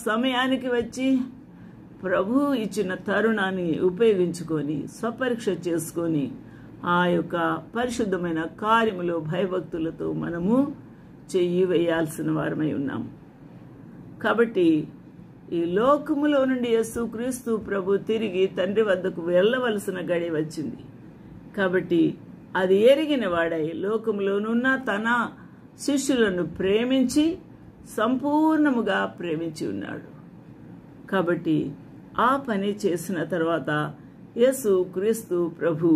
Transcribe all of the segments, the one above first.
సమయానికి వచ్చి ప్రభు ఇచ్చిన తరుణాన్ని ఉపయోగించుకొని స్వపరీక్ష చేసుకొని ఆ యొక్క పరిశుద్ధమైన కార్యములో భయభక్తులతో మనము చెయ్యి వేయాల్సిన వారమై ఉన్నాం. కాబట్టి ఈ లోకములో నుండి యేసుక్రీస్తు ప్రభు తిరిగి తండ్రి వద్దకు వెళ్ళవలసిన గడి వచ్చింది. కాబట్టి అది ఎరిగిన వాడై లోకములోనున్న తన శిష్యులను ప్రేమించి సంపూర్ణముగా ప్రేమించి ఉన్నాడు. కాబట్టి ఆ పని చేసిన తర్వాత యేసుక్రీస్తు ప్రభు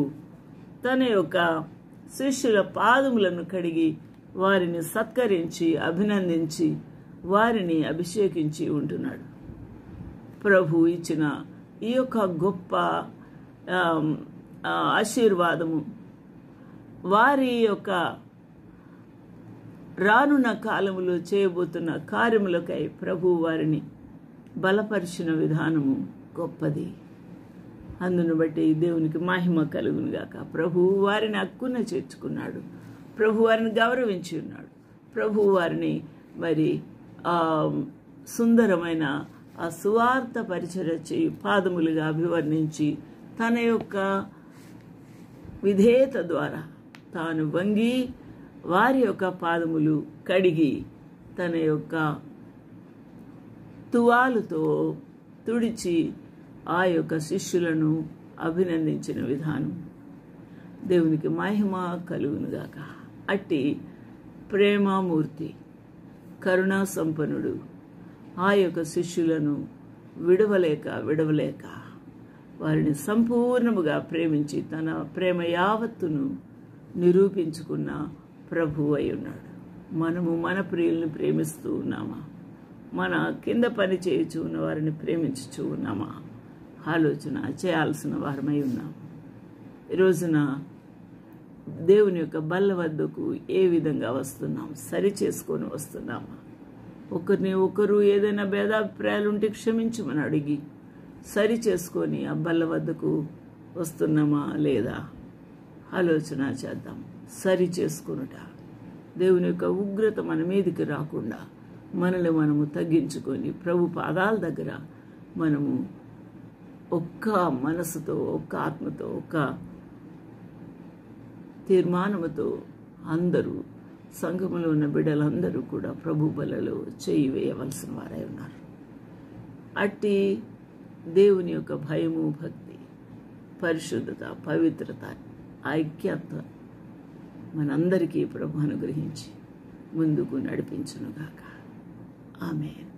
తన యొక్క శిష్యుల పాదములను కడిగి వారిని సత్కరించి అభినందించి వారిని అభిషేకించి ఉంటున్నాడు. ప్రభు ఇచ్చిన ఈ యొక్క గొప్ప ఆశీర్వాదము వారి యొక్క రానున్న కాలములో చేయబోతున్న కార్యములకై ప్రభు వారిని బలపరిచిన విధానము గొప్పది. అందును బట్టి దేవునికి మహిమ కలుగునుగాక. ప్రభు వారిని హక్కున చేర్చుకున్నాడు. ప్రభు వారిని గౌరవించి ఉన్నాడు. ప్రభు వారిని మరి సుందరమైన ఆ సువార్త పరిచర్య చేయు పాదములుగా అభివర్ణించి తన యొక్క విధేయత ద్వారా తాను వంగి వారి యొక్క పాదములు కడిగి తన యొక్క తువాలుతో తుడిచి ఆ యొక్క శిష్యులను అభినందించిన విధానం దేవునికి మహిమ కలుగునుగాక. అట్టి ప్రేమామూర్తి కరుణా సంపన్నుడు ఆ యొక్క శిష్యులను విడవలేక వారిని సంపూర్ణముగా ప్రేమించి తన ప్రేమ యావత్తును నిరూపించుకున్న ప్రభువు అయి ఉన్నాడు. మనము మన ప్రియుల్ని ప్రేమిస్తూ ఉన్నామా? మన కింద పని చేయుచు ఉన్న వారిని ప్రేమించుచూ ఉన్నామా? ఆలోచన చేయాల్సిన వారమై ఉన్నాం. ఈరోజున దేవుని యొక్క బల్ల వద్దకు ఏ విధంగా వస్తున్నాం? సరి చేసుకొని వస్తున్నామా? ఒకరిని ఒకరు ఏదైనా భేదాభిప్రాయాలు ఉంటే క్షమించమని అడిగి సరి చేసుకొని ఆ బల్ల వద్దకు వస్తున్నామా లేదా? ఆలోచన చేద్దాం. సరి చేసుకొనుట దేవుని యొక్క ఉగ్రత మన మీదికి రాకుండా మనల్ని మనము తగ్గించుకొని ప్రభు పాదాల దగ్గర మనము ఒక్క మనసుతో, ఒక్క ఆత్మతో, ఒక్క తీర్మానముతో అందరూ సంఘములో ఉన్న బిడ్డలందరూ కూడా ప్రభు బలలో చేయి వేయవలసిన వారై ఉన్నారు. అట్టి దేవుని యొక్క భయము, భక్తి, పరిశుద్ధత, పవిత్రత, ఐక్యత మనందరికీ ప్రభు అనుగ్రహించి ముందుకు నడిపించునుగాక. ఆమేన్.